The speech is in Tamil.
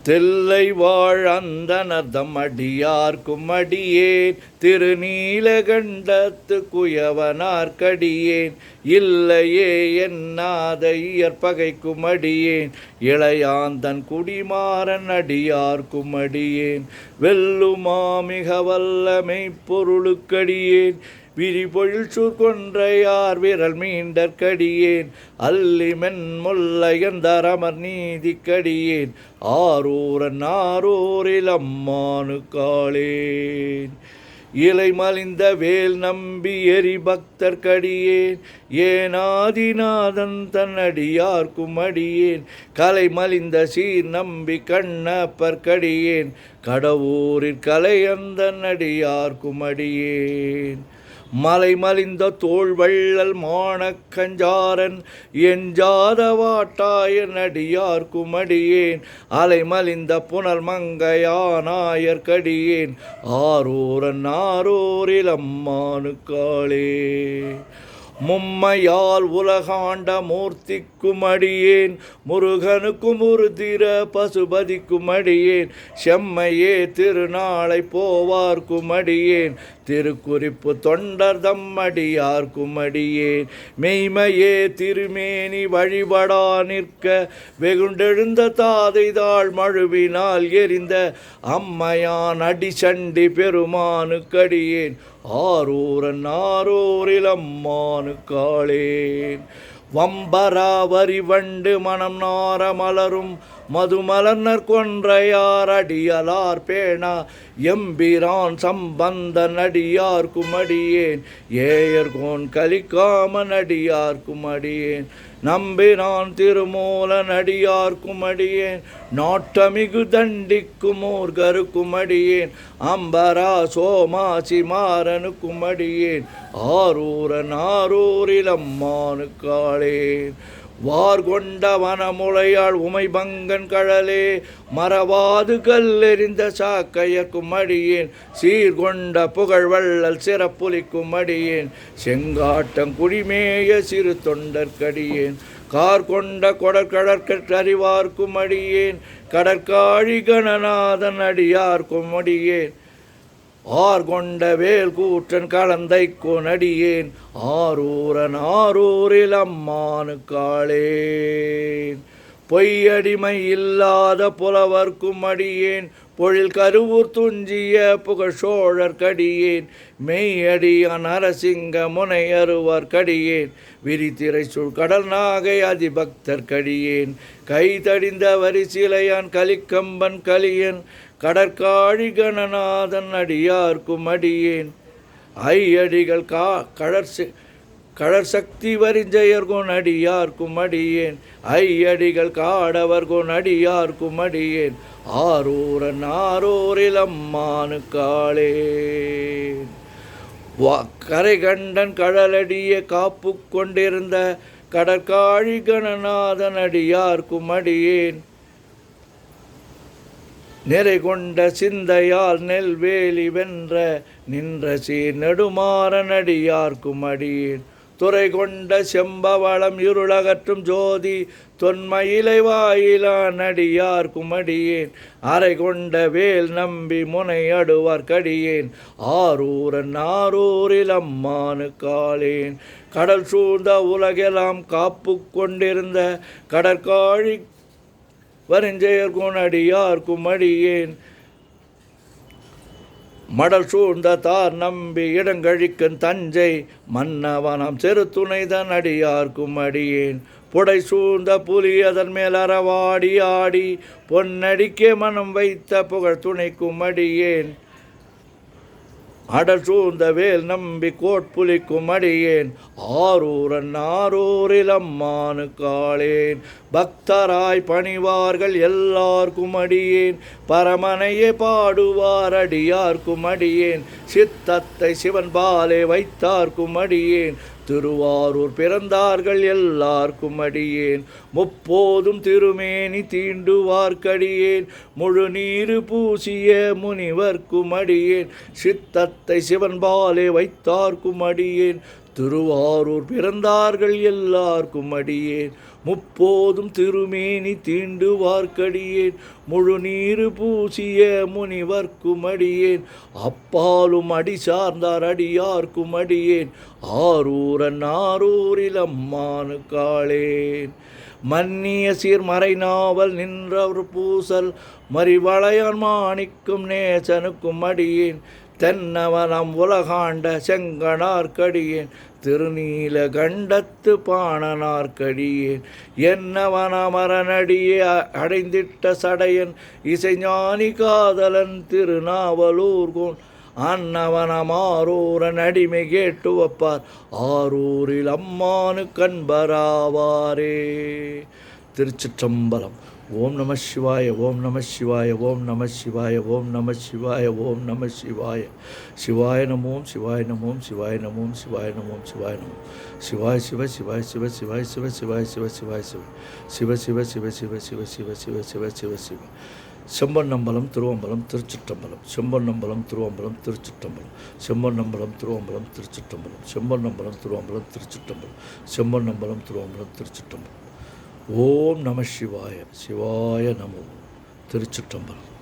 தில்லை வாழ் அந்தணர்தம் அடியார்க்கும் அடியேன் திருநீலகண்டத்து குயவனார்க்கடியேன் இல்லையே என்னாத இயற்பகைக்கும் அடியேன் இளையாந்தன் குடிமாறன் அடியார்க்கும் அடியேன் வெல்லுமா மிக வல்லமை பொருளுக்கடியேன் விரிபொழில் சூர்கொன்றையார் விரல் மீண்டற்கடியேன் அல்லிமென் முல்லையந்தரமர் நீதிக்கடியேன் ஆரூரன் ஆரூரில் அம்மானு காளேன் இலை மலிந்த வேல் நம்பி எரி பக்தர்க்கடியேன் ஏனாதிநாதன் தன்னடியார்க்கும் அடியேன் கலை மலிந்த சீர் நம்பி கண்ணப்பர்க்கடியேன் கடவுரிற் கலையந்தன் அடியார்க்கும் அடியேன் மலை மலிந்த தோள் வள்ளல் மானக்கஞ்சாரன் எஞ்சாதவாட்டாயன் அடியார்க்கும் அடியேன் அலை மலிந்த புனல் மங்கையானாயர்க்கடியேன் ஆரூரன் ஆரூரில் அம்மானு காளே மும்மையால் உலகாண்ட மூர்த்திக்கும் அடியேன் முருகனுக்கும் உருதிர பசுபதிக்கும் அடியேன் செம்மையே திருநாளை போவார்க்கும் அடியேன் திருக்குறிப்பு தொண்டர் தம்மடியார்க்கும் அடியேன் மெய்மையே திருமேனி வழிபடா நிற்க வெகுண்டெழுந்த தாதைதாள் மழுவினால் எரிந்த அம்மையான் அடிசண்டி பெருமானுக்கடியேன் ஆரூரன் ஆரூரில் அம்மானு காளேன் வம்பராவரி வண்டு மனம் நார மலரும் மதுமலர்னர் கொன்றையார் அடியலார் பேணா எம்பிரான் சம்பந்தன் அடியார்க்கும் அடியேன் ஏயர்கோன் கலிக்காமன் அடியார்க்கும் அடியேன் நம்பினான் திருமூலன் அடியார்க்கும் அடியேன் நாட்டமிகு தண்டிக்கும் ஊர்கருக்கும் அடியேன் அம்பரா சோமாசி மாறனுக்கும் அடியேன் ஆரூரன் ஆரூரில் அம்மானு காளேன் வார் கொண்ட வனமுளையாள் உமைபங்கன் கழலே மறவாது கல்லெறிந்த சாக்கையர்க்கும் அடியேன் சீர்கொண்ட புகழ் வள்ளல் சிறப்புலிக்கும் அடியேன் செங்காட்டம் குடிமேய சிறு தொண்டர்க்கடியேன் கார் கொண்ட கொடற்கடற்கறிவார்க்கும் அடியேன் கடற்காழி கணநாதன் அடியார்க்கும் அடியேன் ஆர் கொண்ட வேல் கூற்றன் கலந்தை கொனடியேன் ஆரூரன் ஆரூரில் அம்மானு காளேன் பொய்யடிமை இல்லாத புலவர்க்கும் அடியேன் பொழில் கருவூர் துஞ்சிய புகழ் சோழர்க்கடியேன் மெய்யடியான் நரசிங்க முனையருவார்க்கடியேன் விரித்திரை சூழ் கடல் நாகை அதிபக்தர்க்கடியேன் கைதடிந்த வரிசிலையான் கலிக்கம்பன் கலியன் கடற்காழி கணநாதன் அடியார்க்கும் அடியேன் ஐயடிகள் கடற்சக்தி வரிஞ்சயர்கோன் அடியார்க்கும் அடியேன் ஐயடிகள் காடவர்கோன் அடியார்க்கும் அடியேன் ஆரூரன் ஆரூரில் அம்மானு காளேன் கரை கண்டன் கடலடிய காப்பு கொண்டிருந்த கடற்காழி கணநாதன் அடியார்க்கும் அடியேன் நிறை கொண்ட சிந்தையால் நெல்வேலி வென்ற நின்ற சீர் நெடுமாறன் அடியார்க்கும் அடியேன் துறை கொண்ட செம்பவளம் இருளகற்றும் ஜோதி தொன்மயிலை வாயிலான் அடியார்க்கும் அடியேன் அறை கொண்ட வேல் நம்பி முனை அடுவார்க்கடியேன் ஆரூரன் ஆரூரில் அம்மானு காளேன் கடல் சூழ்ந்த உலகெல்லாம் காப்பு கொண்டிருந்த கடற்காழி வரிஞ்செயர்கோன் அடியார்க்கும் அடியேன் மடல் சூழ்ந்த தார் நம்பி இடங்கழிக்கன் தஞ்சை மன்னவனம் செரு துணைதன் அடியார்க்கும் அடியேன் புடை சூழ்ந்த புலி அதன் மேல் அறவாடி ஆடி பொன்னடிக்கே மனம் வைத்த புகழ் துணைக்கும் அடியேன் அடல் சூழ்ந்த வேல் நம்பி கோட்புலிக்கும் அடியேன் ஆரூரன் ஆரூரில் அம்மானு காளேன் பக்தராய் பணிவார்கள் எல்லார்க்கும் அடியேன் பரமனையே பாடுவார் அடியார்க்கும் அடியேன் சித்தத்தை சிவன் பாலே வைத்தார்க்கும் அடியேன் திருவாரூர் பிறந்தார்கள் எல்லார்க்கும் அடியேன் முப்போதும் திருமேனி தீண்டுவார்க்கடியேன் முழு நீரு பூசிய முனிவர்க்கும் அடியேன் சித்தத்தை சிவன்பாலே வைத்தார்க்கும் அடியேன் திருவாரூர் பிறந்தார்கள் எல்லார்க்கும் அடியேன் முப்போதும் திருமேனி தீண்டுவார்க்கடியேன் முழு நீரு பூசிய முனிவர்க்கும் அடியேன் அப்பாலும் அடி சார்ந்தார் அடியார்க்கும் அடியேன் ஆரூரன் ஆரூரில் அம்மானு காளேன் மன்னிய சீர்மறை நாவல் நின்றவர் பூசல் மறிவளையான் மாணிக்கும் நேசனுக்கும் அடியேன் தென்னவனம் உலகாண்ட செங்கனார்க்கடியேன் திருநீல கண்டத்து பாணனார்க்கடியேன் என்னவனமரனடியே அடைந்திட்ட சடையன் இசைஞானி காதலன் திருநாவலூர்கோன் அன்னவனமாரூரன் அடிமை கேட்டு வப்பார் ஆரூரில் அம்மானு கண்பராவாரே. திருச்சிற்றம்பலம். ஓம் நம சிவாய ஓம் நம சிவாய ஓம் நம சிவாய ஓம் நம சிவாய ஓம் நம சிவாய சிவாய நமோம் சிவாய நமோம் சிவாய நமோம் சிவாய நமோம் சிவாய நமோம் சிவாய சிவ சிவாய சிவ சிவாய சிவ சிவாய சிவ சிவாய சிவ சிவ சிவ சிவ சிவ சிவ சிவ சிவ சிவ சிவ சிவ செம்பொன்னம்பலம் திருவம்பலம் திருச்சிற்றம்பலம் செம்பொன்னம்பலம் திருவம்பலம் திருச்சிற்றம்பலம் செம்பொன்னம்பலம் திருவம்பலம் திருச்சிற்றம்பலம் செம்பொன்னம்பலம் திருவம்பலம் திருச்சிற்றம்பலம் செம்பொன்னம்பலம் திருவம்பலம் திருச்சிற்றம்பலம். ஓம் நம சிவாய சிவாய நமோ. திருச்சிற்றம்பலம்.